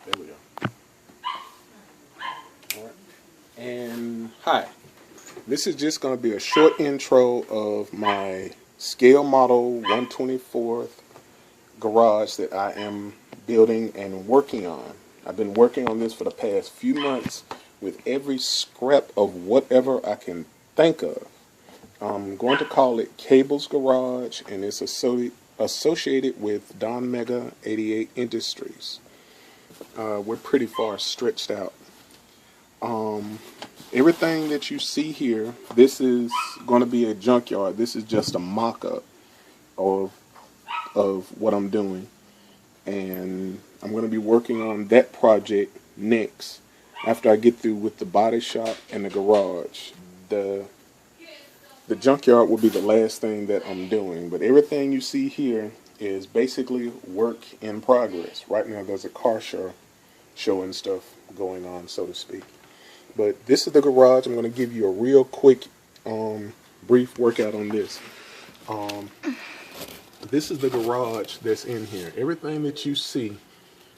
There we go. All right. And hi. This is just going to be a short intro of my scale model 1/24th garage that I am building and working on. I've been working on this for the past few months with every scrap of whatever I can think of. I'm going to call it Cable's Garage, and it's associated with Don Mega 88 Industries. We're pretty far stretched out. Everything that you see here, this is going to be a junkyard. This is just a mock-up of what I'm doing, and I'm going to be working on that project next after I get through with the body shop and the garage. The junkyard will be the last thing that I'm doing, but everything you see here is basically work in progress. Right now there's a car show and stuff going on, so to speak. But this is the garage. I'm going to give you a real quick brief workout on this. This is the garage that's in here. Everything that you see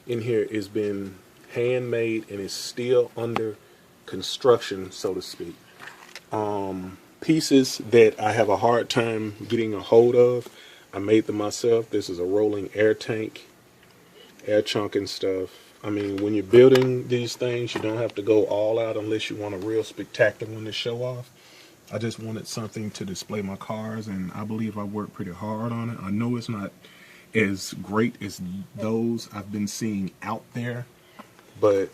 in here has been handmade and is still under construction, so to speak. Pieces that I have a hard time getting a hold of, I made them myself. This is a rolling air tank, air chunk and stuff. I mean, when you're building these things, you don't have to go all out unless you want a real spectacular one to show off. I just wanted something to display my cars, and I believe I worked pretty hard on it. I know it's not as great as those I've been seeing out there, but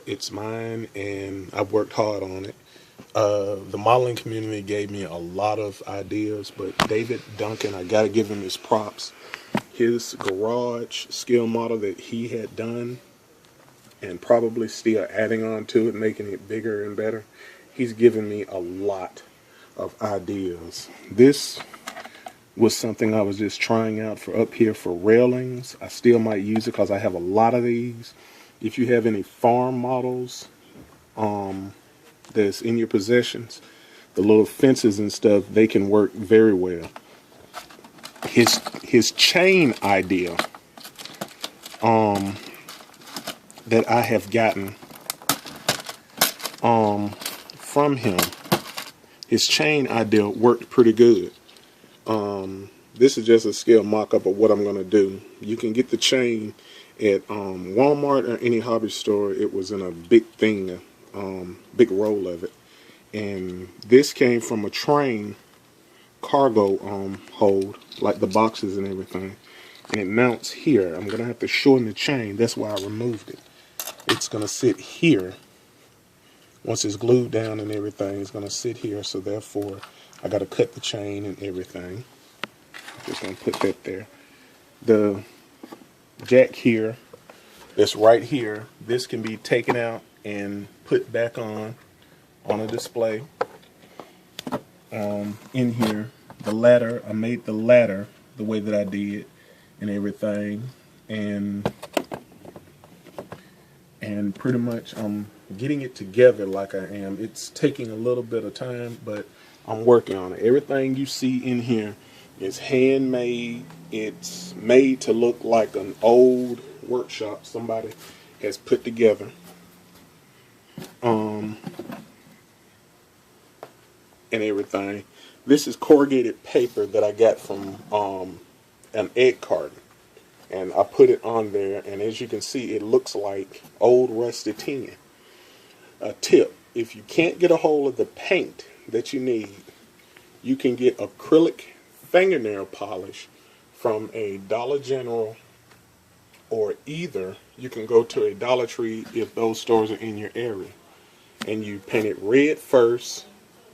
it's mine, and I've worked hard on it. The modeling community gave me a lot of ideas, but David Duncan, I gotta give him his props. His garage scale model that he had done, and probably still adding on to it, making it bigger and better, he's given me a lot of ideas. This was something I was just trying out for up here for railings. I still might use it because I have a lot of these. If you have any farm models that's in your possessions, the little fences and stuff, they can work very well. His chain idea that I have gotten from him, his chain idea worked pretty good. This is just a scale mock-up of what I'm going to do. You can get the chain at Walmart or any hobby store. It was in a big thing, big roll of it, and this came from a train cargo hold, like the boxes and everything, and it mounts here. I'm gonna have to shorten the chain. That's why I removed it. It's gonna sit here. Once it's glued down and everything, it's gonna sit here, so therefore I gotta cut the chain and everything. Just gonna put that there. The jack here, that's right here, this can be taken out and put back on a display. In here, the ladder, I made the ladder the way that I did and everything, and pretty much I'm getting it together like I am. It's taking a little bit of time, but I'm working on it. Everything you see in here is handmade. It's made to look like an old workshop somebody has put together. And everything. This is corrugated paper that I got from an egg carton, and I put it on there, and as you can see, it looks like old rusty tin. A tip: if you can't get a hold of the paint that you need, you can get acrylic fingernail polish from a Dollar General, or either you can go to a Dollar Tree if those stores are in your area, and you paint it red first.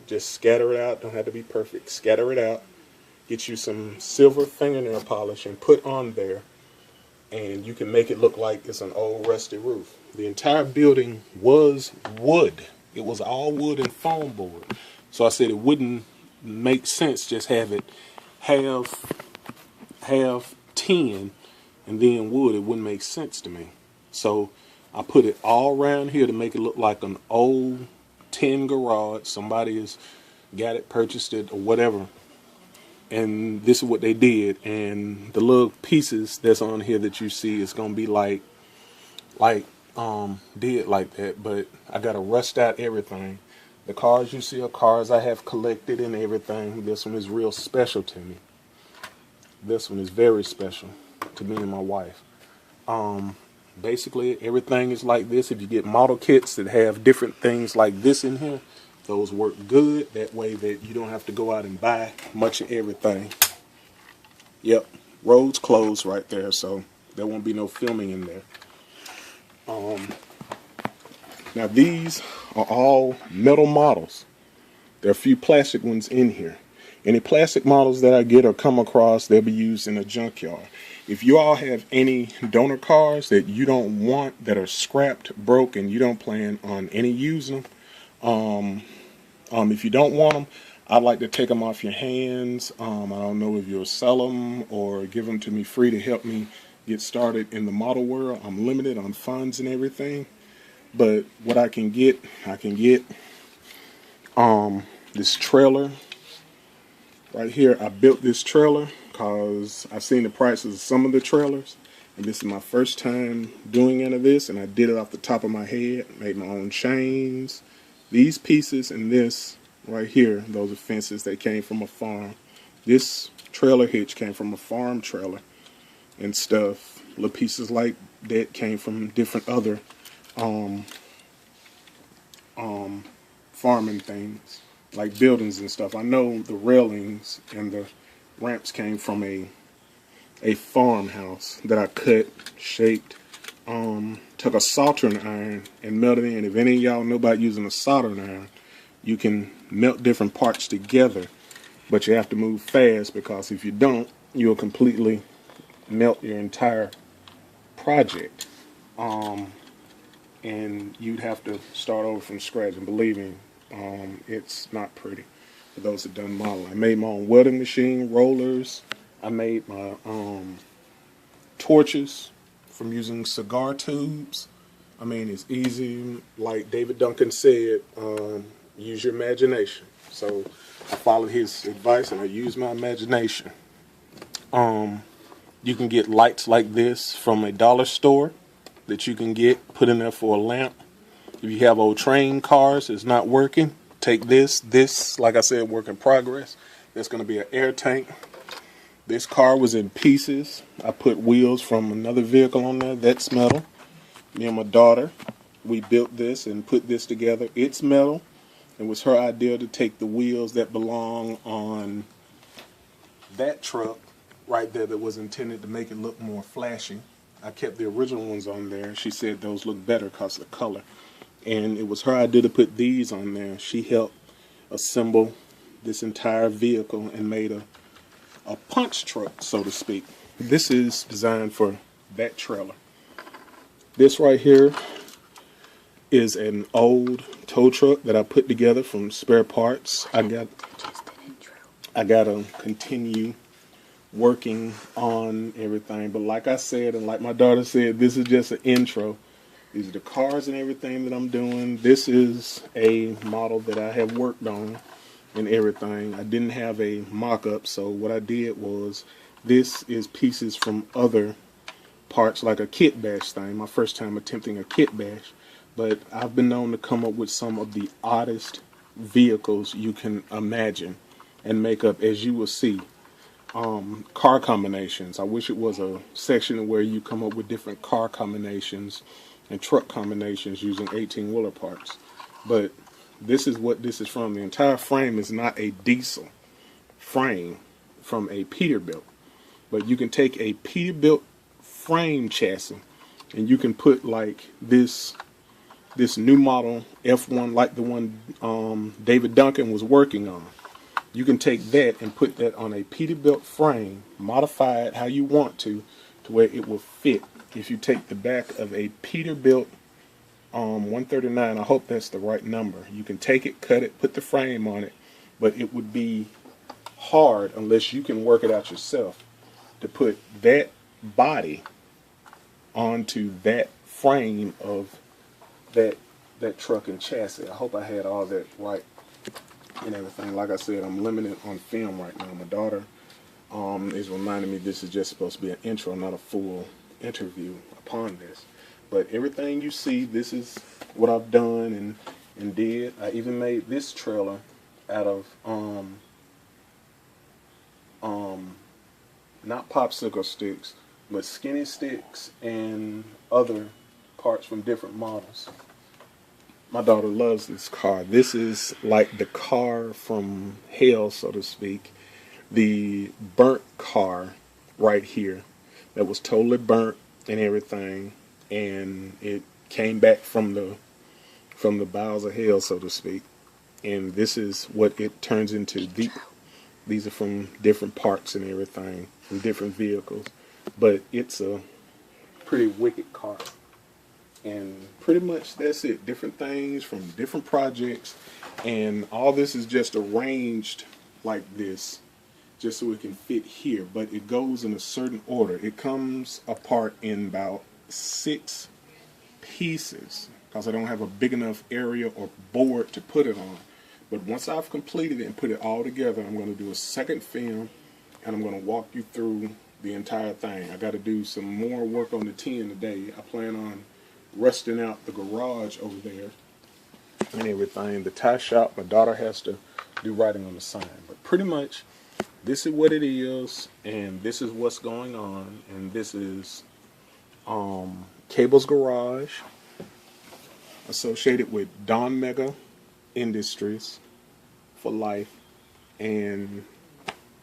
Just scatter it out. Don't have to be perfect. Scatter it out. Get you some silver fingernail polish and put on there, and you can make it look like it's an old rusty roof. The entire building was wood. It was all wood and foam board. So I said it wouldn't make sense just have it half tin and then wood. It wouldn't make sense to me. So I put it all around here to make it look like an old tin garage. Somebody has got it, purchased it, or whatever, and this is what they did. And the little pieces that's on here that you see is going to be like like did like that, but I gotta rust out everything. The cars you see are cars I have collected and everything. This one is real special to me. This one is very special to me and my wife. Basically, everything is like this. If you get model kits that have different things like this in here, those work good. That way that you don't have to go out and buy much of everything. Yep, roads closed right there, so there won't be no filming in there. Now these are all metal models. There are a few plastic ones in here. Any plastic models that I get or come across, they'll be used in a junkyard. If you all have any donor cars that you don't want, that are scrapped, broken, you don't plan on any using them, if you don't want them, I'd like to take them off your hands. I don't know if you'll sell them or give them to me free to help me get started in the model world. I'm limited on funds and everything, but what I can get this trailer right here. I built this trailer because I've seen the prices of some of the trailers, and this is my first time doing any of this, and I did it off the top of my head. Made my own chains. These pieces and this right here, those are fences that came from a farm. This trailer hitch came from a farm trailer and stuff. Little pieces like that came from different other farming things, like buildings and stuff. I know the railings and the ramps came from a farmhouse that I cut, shaped, took a soldering iron and melted in. If any of y'all know about using a soldering iron, you can melt different parts together, but you have to move fast, because if you don't, you'll completely melt your entire project, and you'd have to start over from scratch. And believe me, it's not pretty for those that done modeling. I made my own welding machine, rollers. I made my torches from using cigar tubes. I mean, it's easy. Like David Duncan said, use your imagination. So I followed his advice and I used my imagination. You can get lights like this from a dollar store that you can get, put in there for a lamp. If you have old train cars that's not working, take this. This, like I said, work in progress. That's going to be an air tank. This car was in pieces. I put wheels from another vehicle on there. That's metal. Me and my daughter, we built this and put this together. It's metal. It was her idea to take the wheels that belong on that truck right there that was intended to make it look more flashy. I kept the original ones on there. She said those look better because of the color. And it was her idea to put these on there. She helped assemble this entire vehicle and made a punch truck, so to speak. This is designed for that trailer. This right here is an old tow truck that I put together from spare parts. I gotta continue working on everything, but like I said, and like my daughter said, this is just an intro. These are the cars and everything that I'm doing. This is a model that I have worked on and everything. I didn't have a mock-up, so what I did was, this is pieces from other parts, like a kit bash thing. My first time attempting a kit bash, but I've been known to come up with some of the oddest vehicles you can imagine and make up, as you will see. Car combinations. I wish it was a section where you come up with different car combinations and truck combinations using 18-wheeler parts. But this is what this is from. The entire frame is not a diesel frame from a Peterbilt, but you can take a Peterbilt frame chassis and you can put like this new model F1, like the one David Duncan was working on. You can take that and put that on a Peterbilt frame, modify it how you want to where it will fit. If you take the back of a Peterbilt 139, I hope that's the right number, you can take it, cut it, put the frame on it, but it would be hard unless you can work it out yourself to put that body onto that frame of that truck and chassis. I hope I had all that right and everything. Like I said, I'm limited on film right now. My daughter is reminding me this is just supposed to be an intro, not a full interview upon this. But everything you see, this is what I've done and did. I even made this trailer out of not popsicle sticks, but skinny sticks and other parts from different models. My daughter loves this car. This is like the car from hell, so to speak. The burnt car right here that was totally burnt and everything, and it came back from the bowels of hell, so to speak. And this is what it turns into. These are from different parts and everything, from different vehicles. But it's a pretty wicked car. And pretty much that's it. Different things from different projects. And all this is just arranged like this, just so it can fit here. But it goes in a certain order. It comes apart in about 6 pieces, because I don't have a big enough area or board to put it on. But once I've completed it and put it all together, I'm going to do a second film, and I'm going to walk you through the entire thing. I got to do some more work on the 10 today. I plan on rusting out the garage over there and everything. The tie shop, my daughter has to do writing on the sign. But pretty much, this is what it is, and this is what's going on, and this is Cable's Garage, associated with Don Mega Industries for life, and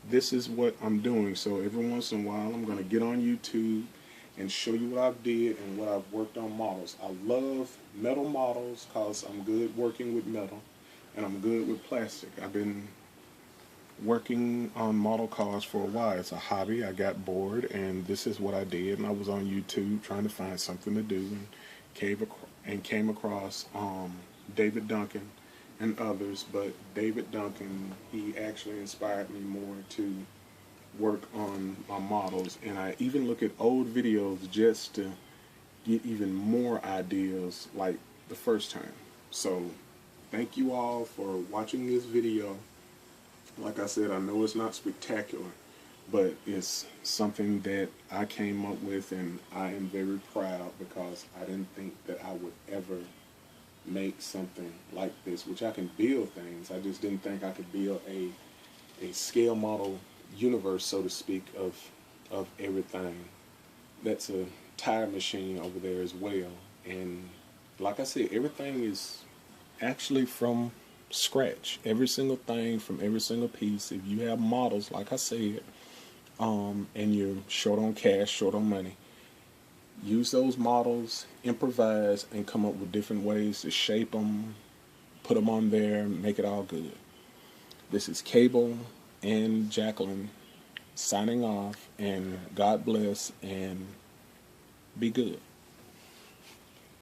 this is what I'm doing. So every once in a while I'm going to get on YouTube and show you what I've did and what I've worked on models. I love metal models because I'm good working with metal and I'm good with plastic. I've been working on model cars for a while. It's a hobby. I got bored and this is what I did, and I was on YouTube trying to find something to do and came across David Duncan and others. But David Duncan, he actually inspired me more to work on my models, and I even look at old videos just to get even more ideas like the first time. So thank you all for watching this video. Like I said, I know it's not spectacular, but it's something that I came up with, and I am very proud because I didn't think that I would ever make something like this, which I can build things. I just didn't think I could build a scale model universe, so to speak, of everything. That's a tire machine over there as well. And like I said, everything is actually from scratch. Every single thing from every single piece. If you have models, like I said, and you're short on cash, short on money, use those models, improvise, and come up with different ways to shape them, put them on there, make it all good. This is Cable and Jacqueline signing off, and God bless, and be good.